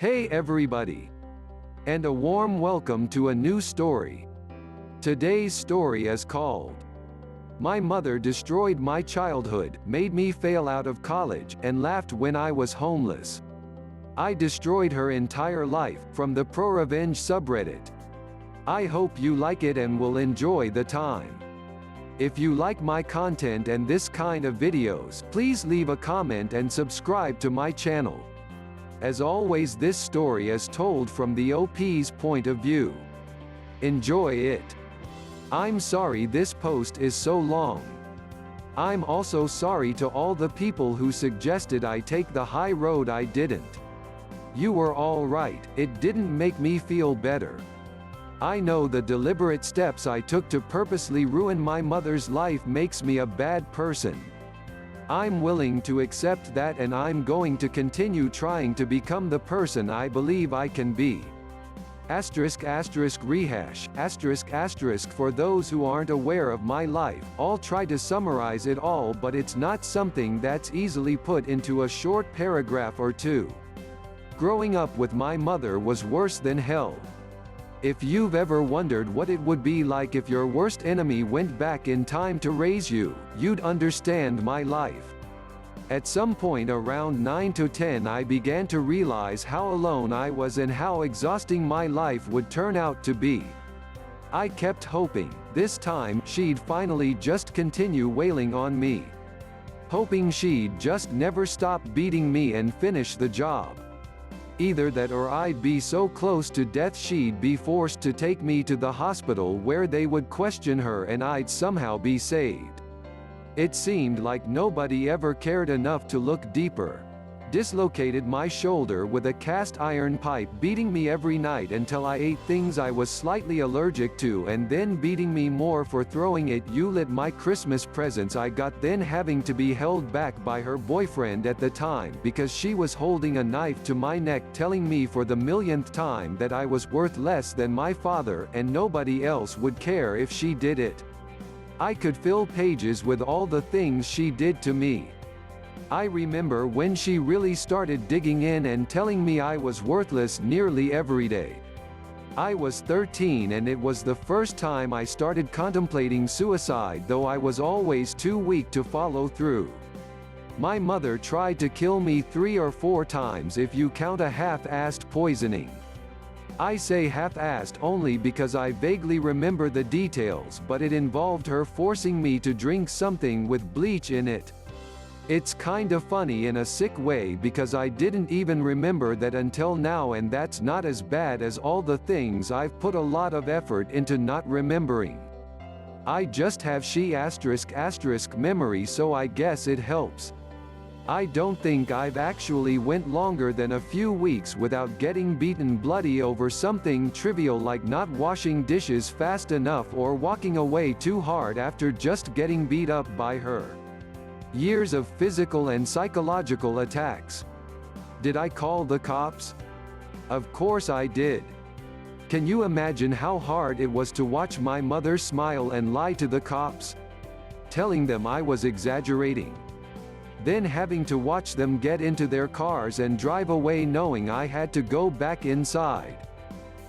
Hey everybody! And a warm welcome to a new story. Today's story is called My Mother Destroyed My Childhood, Made Me Fail Out of College, and Laughed When I Was Homeless. I destroyed her entire life, from the PROREVENGE subreddit. I hope you like it and will enjoy the time. If you like my content and this kind of videos, please leave a comment and subscribe to my channel. As always, this story is told from the OP's point of view. Enjoy it. I'm sorry this post is so long. I'm also sorry to all the people who suggested I take the high road. I didn't. You were all right, it didn't make me feel better. I know the deliberate steps I took to purposely ruin my mother's life makes me a bad person. I'm willing to accept that, and I'm going to continue trying to become the person I believe I can be. **rehash**** For those who aren't aware of my life, I'll try to summarize it all, but it's not something that's easily put into a short paragraph or two. Growing up with my mother was worse than hell. If you've ever wondered what it would be like if your worst enemy went back in time to raise you, you'd understand my life. At some point around 9 to 10 I began to realize how alone I was and how exhausting my life would turn out to be. I kept hoping, this time, she'd finally just continue wailing on me. Hoping she'd just never stop beating me and finish the job. Either that or I'd be so close to death she'd be forced to take me to the hospital where they would question her and I'd somehow be saved. It seemed like nobody ever cared enough to look deeper. Dislocated my shoulder with a cast iron pipe, beating me every night until I ate things I was slightly allergic to, and then beating me more for throwing it. You lit my Christmas presents I got, then having to be held back by her boyfriend at the time because she was holding a knife to my neck, telling me for the millionth time that I was worth less than my father and nobody else would care if she did it. I could fill pages with all the things she did to me. I remember when she really started digging in and telling me I was worthless nearly every day. I was 13 and it was the first time I started contemplating suicide, though I was always too weak to follow through. My mother tried to kill me 3 or 4 times if you count a half-assed poisoning. I say half-assed only because I vaguely remember the details, but it involved her forcing me to drink something with bleach in it. It's kinda funny in a sick way because I didn't even remember that until now, and that's not as bad as all the things I've put a lot of effort into not remembering. I just have memory, so I guess it helps. I don't think I've actually went longer than a few weeks without getting beaten bloody over something trivial like not washing dishes fast enough or walking away too hard after just getting beat up by her. Years of physical and psychological attacks. Did I call the cops? Of course I did. Can you imagine how hard it was to watch my mother smile and lie to the cops? Telling them I was exaggerating. Then having to watch them get into their cars and drive away knowing I had to go back inside.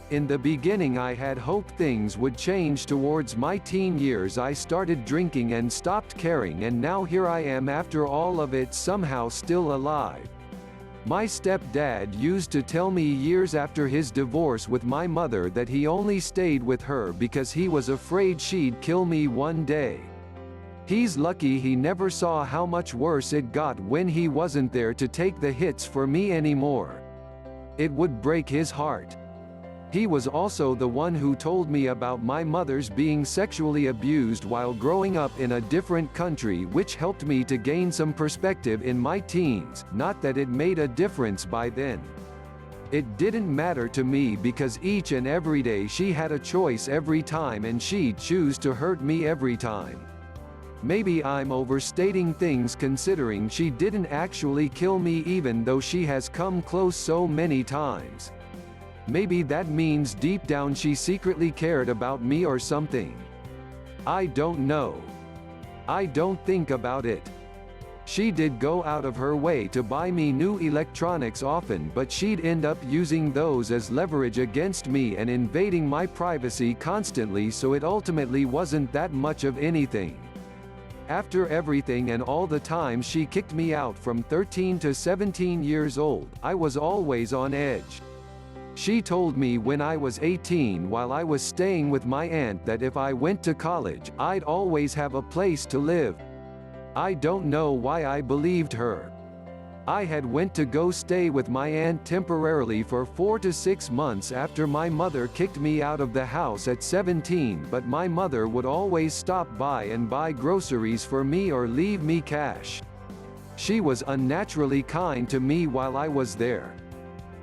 In the beginning I had hoped things would change. Towards my teen years I started drinking and stopped caring, and now here I am after all of it, somehow still alive. My stepdad used to tell me years after his divorce with my mother that he only stayed with her because he was afraid she'd kill me one day. He's lucky he never saw how much worse it got when he wasn't there to take the hits for me anymore. It would break his heart. He was also the one who told me about my mother's being sexually abused while growing up in a different country, which helped me to gain some perspective in my teens, not that it made a difference by then. It didn't matter to me because each and every day she had a choice every time, and she'd choose to hurt me every time. Maybe I'm overstating things considering she didn't actually kill me even though she has come close so many times. Maybe that means deep down she secretly cared about me or something. I don't know. I don't think about it. She did go out of her way to buy me new electronics often, but she'd end up using those as leverage against me and invading my privacy constantly, so it ultimately wasn't that much of anything. After everything and all the time she kicked me out from 13 to 17 years old, I was always on edge. She told me when I was 18 while I was staying with my aunt that if I went to college, I'd always have a place to live. I don't know why I believed her. I had went to go stay with my aunt temporarily for 4 to 6 months after my mother kicked me out of the house at 17, but my mother would always stop by and buy groceries for me or leave me cash. She was unnaturally kind to me while I was there.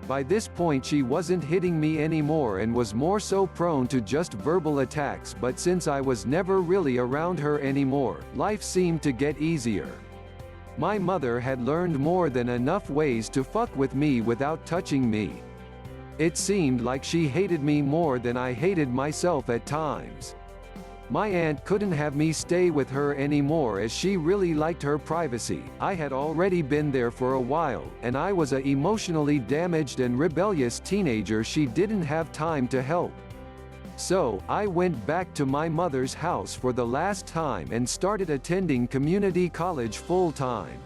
By this point she wasn't hitting me anymore and was more so prone to just verbal attacks, but since I was never really around her anymore, life seemed to get easier. My mother had learned more than enough ways to fuck with me without touching me. It seemed like she hated me more than I hated myself at times. My aunt couldn't have me stay with her anymore as she really liked her privacy. I had already been there for a while, and I was a emotionally damaged and rebellious teenager she didn't have time to help. So, I went back to my mother's house for the last time and started attending community college full-time.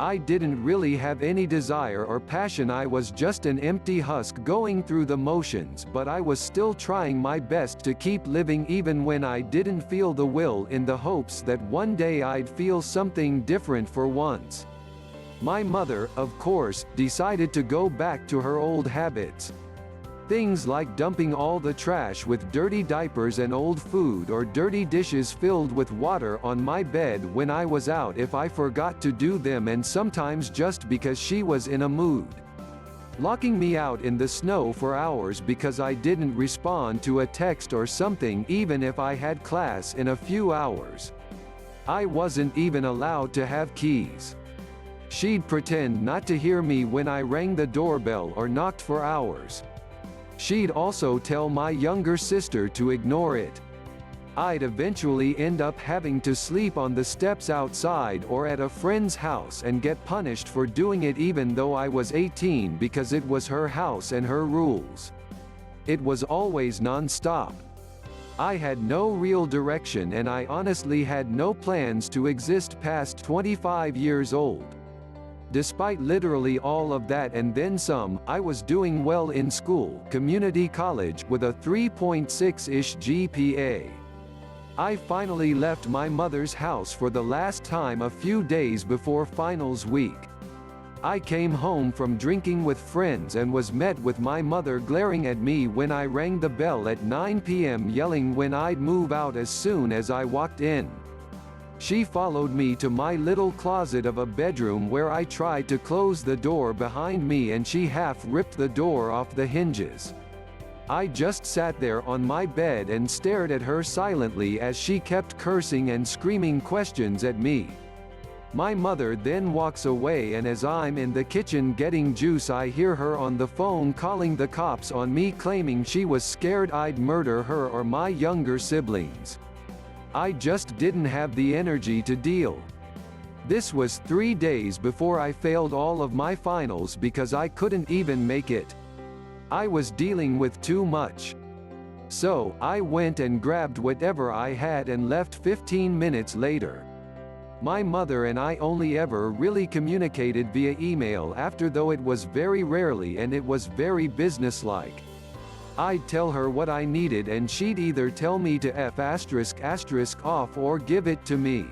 I didn't really have any desire or passion, I was just an empty husk going through the motions, but I was still trying my best to keep living even when I didn't feel the will, in the hopes that one day I'd feel something different for once. My mother, of course, decided to go back to her old habits. Things like dumping all the trash with dirty diapers and old food, or dirty dishes filled with water on my bed when I was out if I forgot to do them, and sometimes just because she was in a mood. Locking me out in the snow for hours because I didn't respond to a text or something even if I had class in a few hours. I wasn't even allowed to have keys. She'd pretend not to hear me when I rang the doorbell or knocked for hours. She'd also tell my younger sister to ignore it. I'd eventually end up having to sleep on the steps outside or at a friend's house and get punished for doing it even though I was 18 because it was her house and her rules. It was always non-stop. I had no real direction and I honestly had no plans to exist past 25 years old. Despite literally all of that and then some, I was doing well in school, community college, with a 3.6-ish GPA. I finally left my mother's house for the last time a few days before finals week. I came home from drinking with friends and was met with my mother glaring at me when I rang the bell at 9 p.m. yelling when I'd move out as soon as I walked in. She followed me to my little closet of a bedroom where I tried to close the door behind me and she half ripped the door off the hinges. I just sat there on my bed and stared at her silently as she kept cursing and screaming questions at me. My mother then walks away and as I'm in the kitchen getting juice I hear her on the phone calling the cops on me, claiming she was scared I'd murder her or my younger siblings. I just didn't have the energy to deal. This was 3 days before I failed all of my finals because I couldn't even make it. I was dealing with too much. So, I went and grabbed whatever I had and left 15 minutes later. My mother and I only ever really communicated via email after, though it was very rarely and it was very businesslike. I'd tell her what I needed and she'd either tell me to F*** off or give it to me.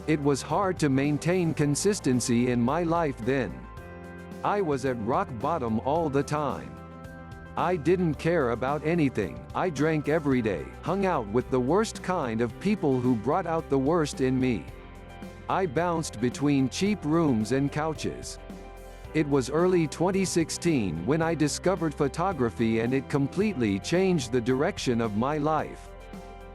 It was hard to maintain consistency in my life then. I was at rock bottom all the time. I didn't care about anything, I drank every day, hung out with the worst kind of people who brought out the worst in me. I bounced between cheap rooms and couches. It was early 2016 when I discovered photography and it completely changed the direction of my life.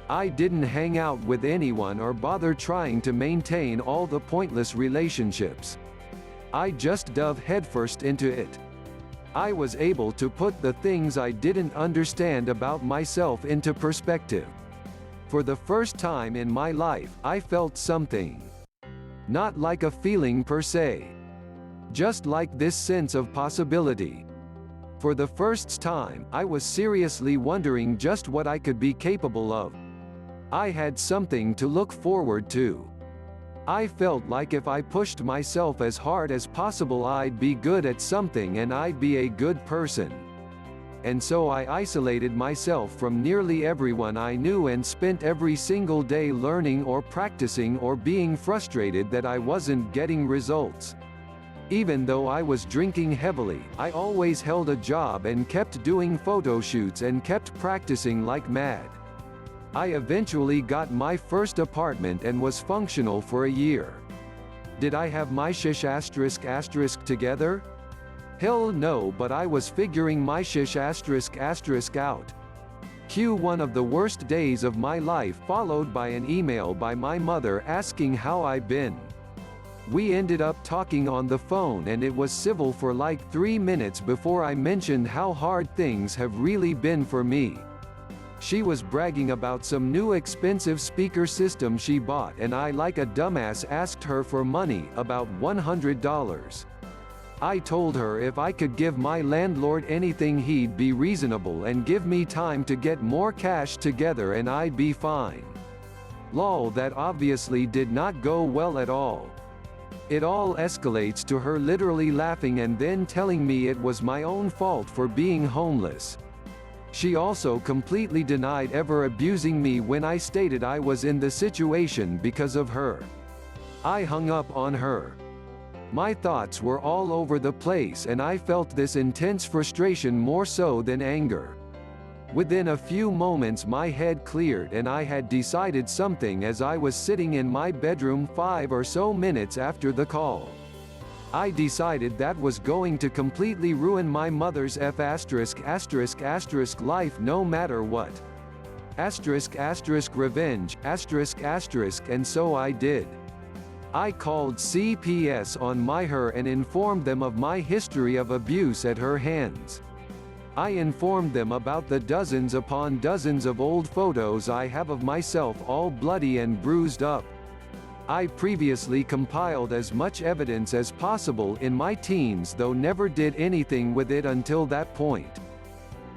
I didn't hang out with anyone or bother trying to maintain all the pointless relationships. I just dove headfirst into it. I was able to put the things I didn't understand about myself into perspective. For the first time in my life, I felt something. Not like a feeling per se. Just like this sense of possibility. For the first time, I was seriously wondering just what I could be capable of. I had something to look forward to. I felt like if I pushed myself as hard as possible I'd be good at something and I'd be a good person. And so I isolated myself from nearly everyone I knew and spent every single day learning or practicing or being frustrated that I wasn't getting results. Even though I was drinking heavily, I always held a job and kept doing photo shoots and kept practicing like mad. I eventually got my first apartment and was functional for a year. Did I have my shish *** together? Hell no, but I was figuring my shish *** out. Cue one of the worst days of my life followed by an email by my mother asking how I've been. We ended up talking on the phone and it was civil for like 3 minutes before I mentioned how hard things have really been for me. She was bragging about some new expensive speaker system she bought and I like a dumbass asked her for money, about $100. I told her if I could give my landlord anything he'd be reasonable and give me time to get more cash together and I'd be fine. Lol, that obviously did not go well at all. It all escalates to her literally laughing and then telling me it was my own fault for being homeless. She also completely denied ever abusing me when I stated I was in the situation because of her. I hung up on her. My thoughts were all over the place and I felt this intense frustration more so than anger. Within a few moments my head cleared and I had decided something as I was sitting in my bedroom 5 or so minutes after the call. I decided that was going to completely ruin my mother's life no matter what. Revenge, and so I did. I called CPS on her and informed them of my history of abuse at her hands. I informed them about the dozens upon dozens of old photos I have of myself all bloody and bruised up. I previously compiled as much evidence as possible in my teens though never did anything with it until that point.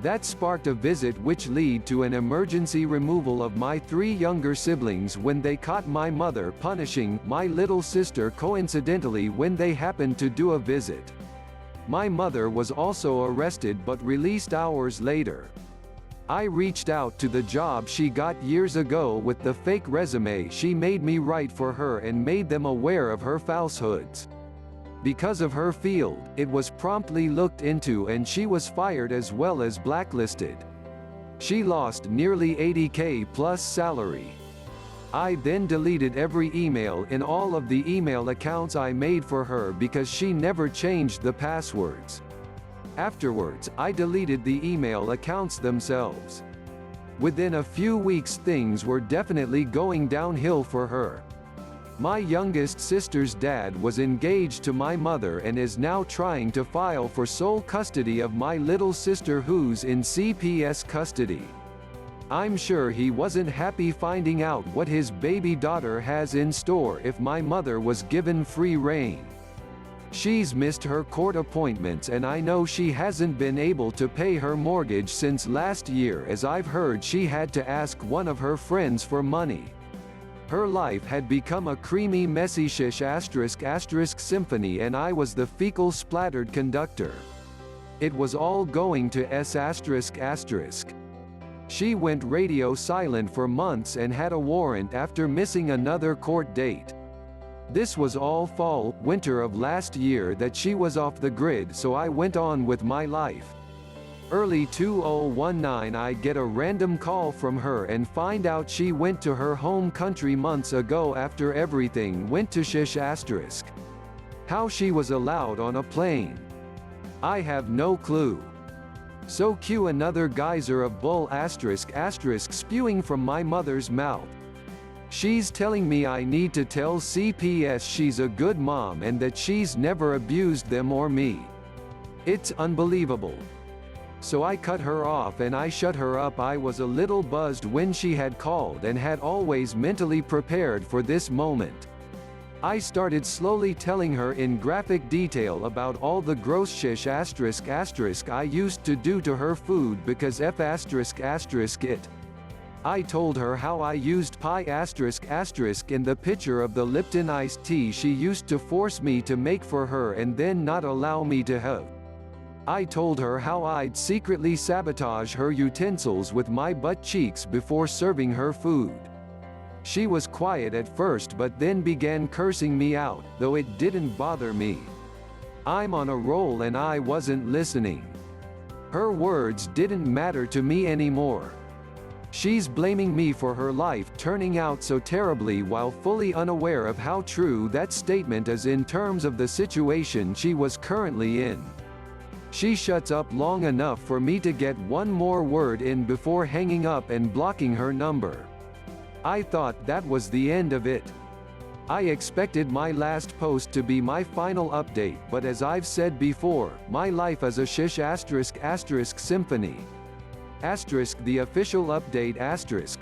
That sparked a visit which led to an emergency removal of my 3 younger siblings when they caught my mother punishing my little sister coincidentally when they happened to do a visit. My mother was also arrested but released hours later. I reached out to the job she got years ago with the fake resume she made me write for her and made them aware of her falsehoods. Because of her field, it was promptly looked into and she was fired as well as blacklisted. She lost nearly $80K plus salary. I then deleted every email in all of the email accounts I made for her because she never changed the passwords. Afterwards, I deleted the email accounts themselves. Within a few weeks things were definitely going downhill for her. My youngest sister's dad was engaged to my mother and is now trying to file for sole custody of my little sister who's in CPS custody. I'm sure he wasn't happy finding out what his baby daughter has in store if my mother was given free rein. She's missed her court appointments and I know she hasn't been able to pay her mortgage since last year as I've heard she had to ask one of her friends for money. Her life had become a creamy messy shish *** symphony and I was the fecal splattered conductor. It was all going to S ***. She went radio silent for months and had a warrant after missing another court date. This was all fall, winter of last year that she was off the grid so I went on with my life. Early 2019 I get a random call from her and find out she went to her home country months ago after everything went to shish ***. How she was allowed on a plane? I have no clue. So cue another geyser of bull *** spewing from my mother's mouth. She's telling me I need to tell CPS she's a good mom and that she's never abused them or me. It's unbelievable. So I cut her off and I shut her up. I was a little buzzed when she had called and had always mentally prepared for this moment. I started slowly telling her in graphic detail about all the gross shish *** I used to do to her food because *** it. I told her how I used pie *** in the picture of the Lipton iced tea she used to force me to make for her and then not allow me to have. I told her how I'd secretly sabotage her utensils with my butt cheeks before serving her food. She was quiet at first but then began cursing me out, though it didn't bother me. I'm on a roll and I wasn't listening. Her words didn't matter to me anymore. She's blaming me for her life turning out so terribly while fully unaware of how true that statement is in terms of the situation she was currently in. She shuts up long enough for me to get one more word in before hanging up and blocking her number. I thought that was the end of it. I expected my last post to be my final update, but as I've said before, my life is a shish *** symphony. The official update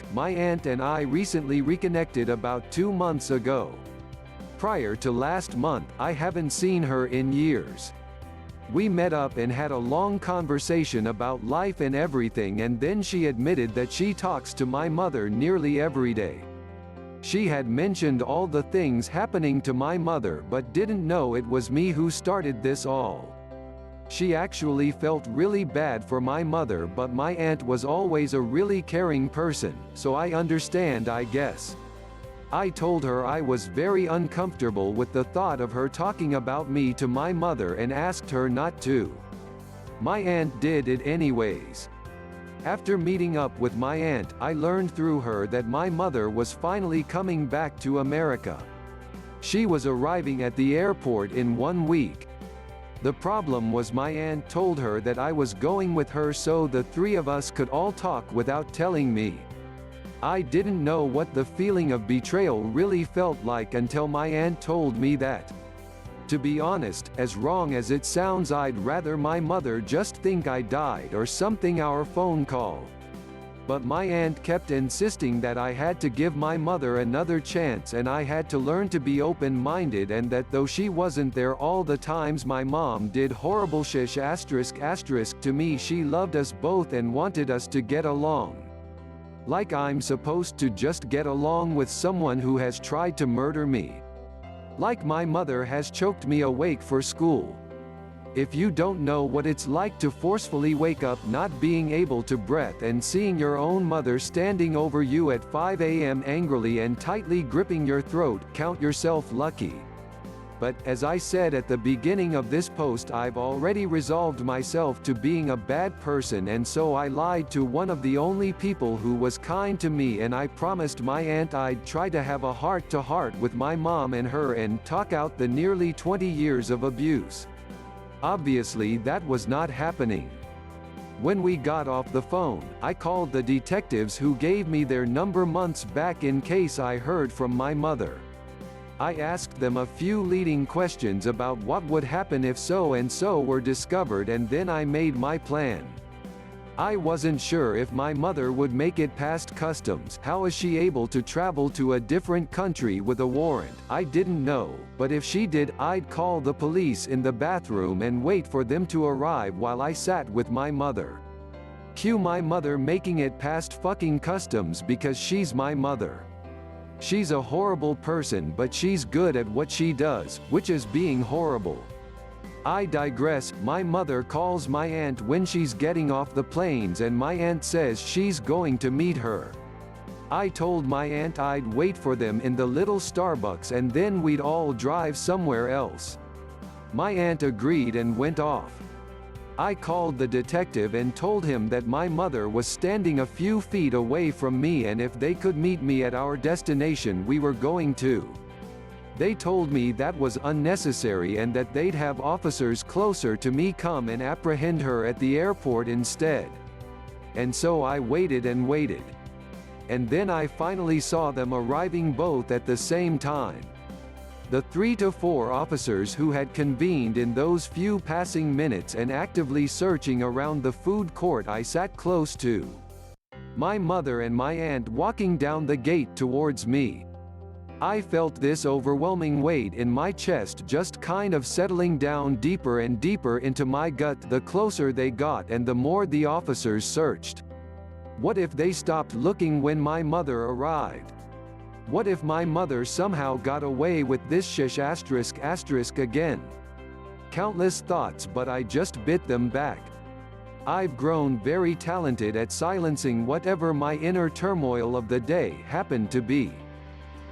***, my aunt and I recently reconnected about 2 months ago. Prior to last month, I haven't seen her in years. We met up and had a long conversation about life and everything, and then she admitted that she talks to my mother nearly every day. She had mentioned all the things happening to my mother but didn't know it was me who started this all. She actually felt really bad for my mother, but my aunt was always a really caring person, so I understand, I guess. I told her I was very uncomfortable with the thought of her talking about me to my mother and asked her not to. My aunt did it anyways. After meeting up with my aunt, I learned through her that my mother was finally coming back to America. She was arriving at the airport in 1 week. The problem was my aunt told her that I was going with her so the three of us could all talk without telling me. I didn't know what the feeling of betrayal really felt like until my aunt told me that. To be honest, as wrong as it sounds, I'd rather my mother just think I died or something our phone call. But my aunt kept insisting that I had to give my mother another chance and I had to learn to be open-minded, and that though she wasn't there all the times my mom did horrible shish *** to me, she loved us both and wanted us to get along. Like I'm supposed to just get along with someone who has tried to murder me. Like my mother has choked me awake for school. If you don't know what it's like to forcefully wake up not being able to breathe and seeing your own mother standing over you at 5 a.m. angrily and tightly gripping your throat, count yourself lucky. But, as I said at the beginning of this post, I've already resolved myself to being a bad person, and so I lied to one of the only people who was kind to me, and I promised my aunt I'd try to have a heart-to-heart with my mom and her and talk out the nearly 20 years of abuse. Obviously that was not happening. When we got off the phone, I called the detectives who gave me their number months back in case I heard from my mother. I asked them a few leading questions about what would happen if so and so were discovered, and then I made my plan. I wasn't sure if my mother would make it past customs. How is she able to travel to a different country with a warrant? I didn't know, but if she did, I'd call the police in the bathroom and wait for them to arrive while I sat with my mother. Cue my mother making it past fucking customs because she's my mother. She's a horrible person, but she's good at what she does, which is being horrible. I digress. My mother calls my aunt when she's getting off the planes, and my aunt says she's going to meet her. I told my aunt I'd wait for them in the little Starbucks and then we'd all drive somewhere else. My aunt agreed and went off. I called the detective and told him that my mother was standing a few feet away from me, and if they could meet me at our destination we were going to. They told me that was unnecessary and that they'd have officers closer to me come and apprehend her at the airport instead. And so I waited and waited. And then I finally saw them arriving both at the same time. The 3 to 4 officers who had convened in those few passing minutes and actively searching around the food court I sat close to. My mother and my aunt walking down the gate towards me. I felt this overwhelming weight in my chest just kind of settling down deeper and deeper into my gut the closer they got and the more the officers searched. What if they stopped looking when my mother arrived? What if my mother somehow got away with this shish *** again? Countless thoughts, but I just bit them back. I've grown very talented at silencing whatever my inner turmoil of the day happened to be.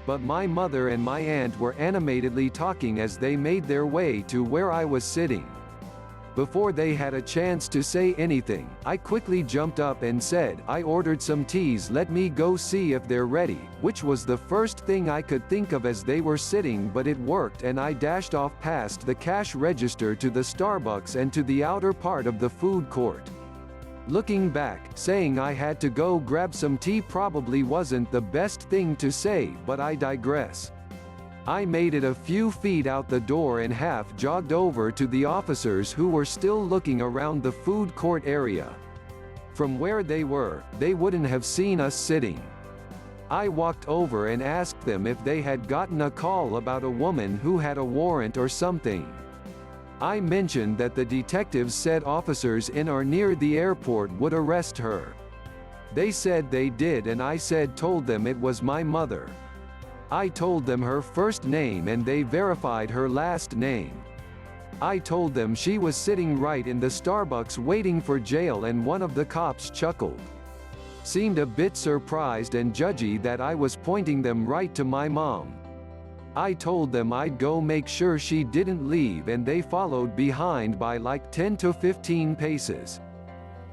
But my mother and my aunt were animatedly talking as they made their way to where I was sitting. Before they had a chance to say anything, I quickly jumped up and said, "I ordered some teas, let me go see if they're ready," which was the first thing I could think of as they were sitting, but it worked and I dashed off past the cash register to the Starbucks and to the outer part of the food court. Looking back, saying I had to go grab some tea probably wasn't the best thing to say, but I digress. I made it a few feet out the door and half jogged over to the officers who were still looking around the food court area. From where they were, they wouldn't have seen us sitting. I walked over and asked them if they had gotten a call about a woman who had a warrant or something. I mentioned that the detectives said officers in or near the airport would arrest her. They said they did and I told them it was my mother. I told them her first name and they verified her last name. I told them she was sitting right in the Starbucks waiting for jail and one of the cops chuckled. Seemed a bit surprised and judgy that I was pointing them right to my mom. I told them I'd go make sure she didn't leave and they followed behind by like 10 to 15 paces.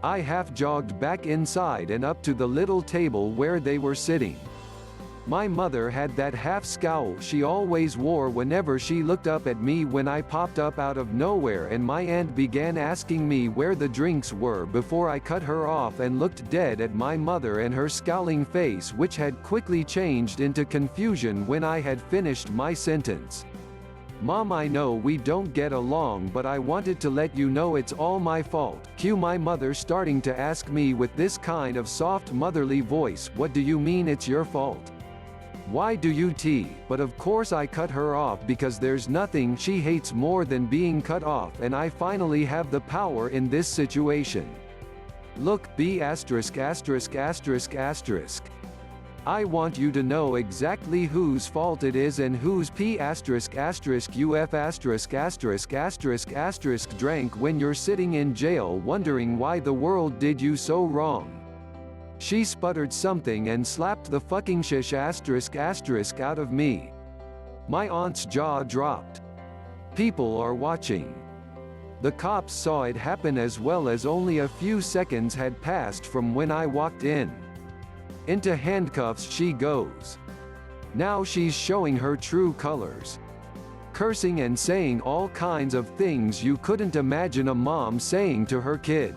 I half jogged back inside and up to the little table where they were sitting. My mother had that half scowl she always wore whenever she looked up at me when I popped up out of nowhere, and my aunt began asking me where the drinks were before I cut her off and looked dead at my mother and her scowling face, which had quickly changed into confusion when I had finished my sentence. "Mom, I know we don't get along, but I wanted to let you know it's all my fault." Cue my mother starting to ask me with this kind of soft motherly voice, "What do you mean it's your fault? Why do you tea?" But of course I cut her off because there's nothing she hates more than being cut off, and I finally have the power in this situation. "Look, B**********. I want you to know exactly whose fault it is and whose ******** drank when you're sitting in jail wondering why the world did you so wrong." She sputtered something and slapped the fucking shish *** out of me. My aunt's jaw dropped. People are watching. The cops saw it happen as well, as only a few seconds had passed from when I walked in. Into handcuffs she goes. Now she's showing her true colors. Cursing and saying all kinds of things you couldn't imagine a mom saying to her kid.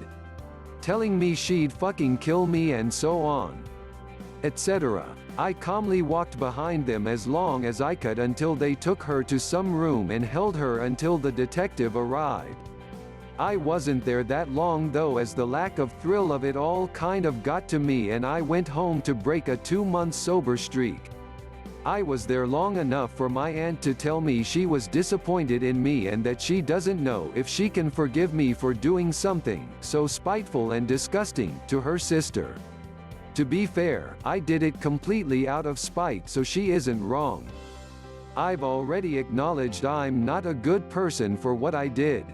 Telling me she'd fucking kill me and so on, etc. I calmly walked behind them as long as I could until they took her to some room and held her until the detective arrived. I wasn't there that long though, as the lack of thrill of it all kind of got to me and I went home to break a 2-month sober streak. I was there long enough for my aunt to tell me she was disappointed in me and that she doesn't know if she can forgive me for doing something so spiteful and disgusting to her sister. To be fair, I did it completely out of spite, so she isn't wrong. I've already acknowledged I'm not a good person for what I did.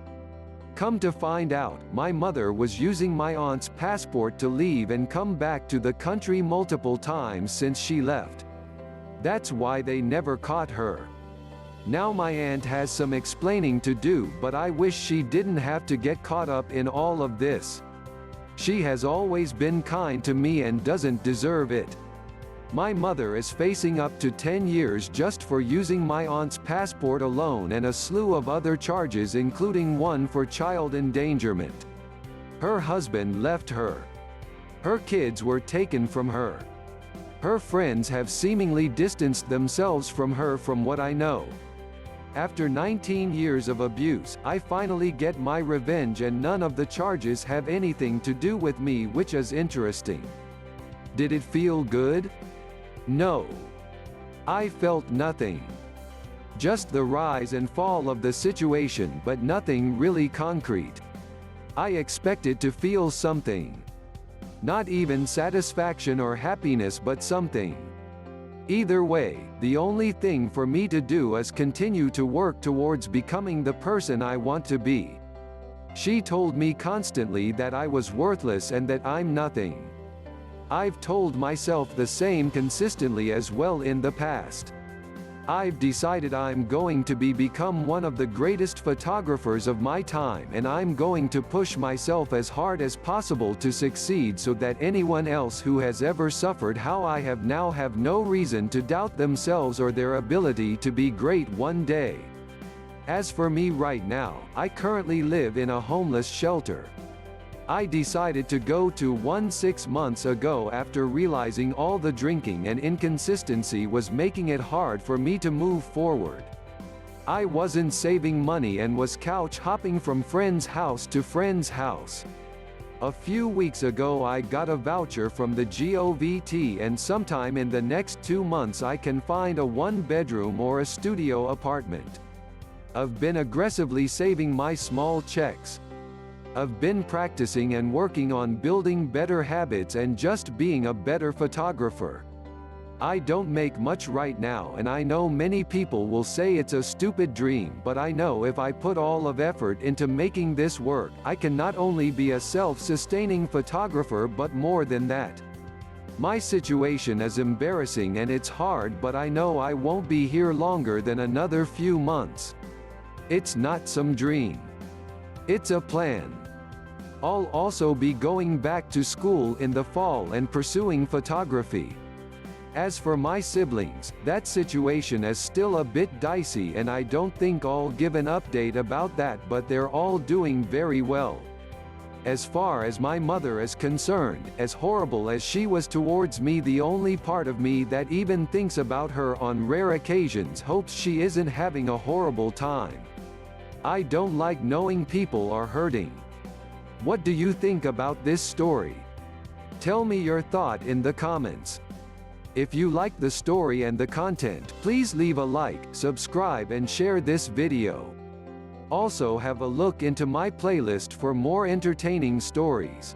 Come to find out, my mother was using my aunt's passport to leave and come back to the country multiple times since she left. That's why they never caught her. Now my aunt has some explaining to do, but I wish she didn't have to get caught up in all of this. She has always been kind to me and doesn't deserve it. My mother is facing up to 10 years just for using my aunt's passport alone and a slew of other charges, including one for child endangerment. Her husband left her. Her kids were taken from her. Her friends have seemingly distanced themselves from her from what I know. After 19 years of abuse, I finally get my revenge and none of the charges have anything to do with me, which is interesting. Did it feel good? No. I felt nothing. Just the rise and fall of the situation, but nothing really concrete. I expected to feel something. Not even satisfaction or happiness, but something. Either way, the only thing for me to do is continue to work towards becoming the person I want to be. She told me constantly that I was worthless and that I'm nothing. I've told myself the same consistently as well in the past. I've decided I'm going to become one of the greatest photographers of my time, and I'm going to push myself as hard as possible to succeed so that anyone else who has ever suffered how I have now have no reason to doubt themselves or their ability to be great one day. As for me right now, I currently live in a homeless shelter. I decided to go to one 6 months ago after realizing all the drinking and inconsistency was making it hard for me to move forward. I wasn't saving money and was couch hopping from friend's house to friend's house. A few weeks ago I got a voucher from the GOVT, and sometime in the next 2 months I can find a 1-bedroom or a studio apartment. I've been aggressively saving my small checks. I've been practicing and working on building better habits and just being a better photographer. I don't make much right now, and I know many people will say it's a stupid dream, but I know if I put all of effort into making this work, I can not only be a self-sustaining photographer but more than that. My situation is embarrassing and it's hard, but I know I won't be here longer than another few months. It's not some dream. It's a plan. I'll also be going back to school in the fall and pursuing photography. As for my siblings, that situation is still a bit dicey and I don't think I'll give an update about that, but they're all doing very well. As far as my mother is concerned, as horrible as she was towards me, the only part of me that even thinks about her on rare occasions hopes she isn't having a horrible time. I don't like knowing people are hurting. What do you think about this story? Tell me your thought in the comments. If you like the story and the content, please leave a like, subscribe and share this video. Also have a look into my playlist for more entertaining stories.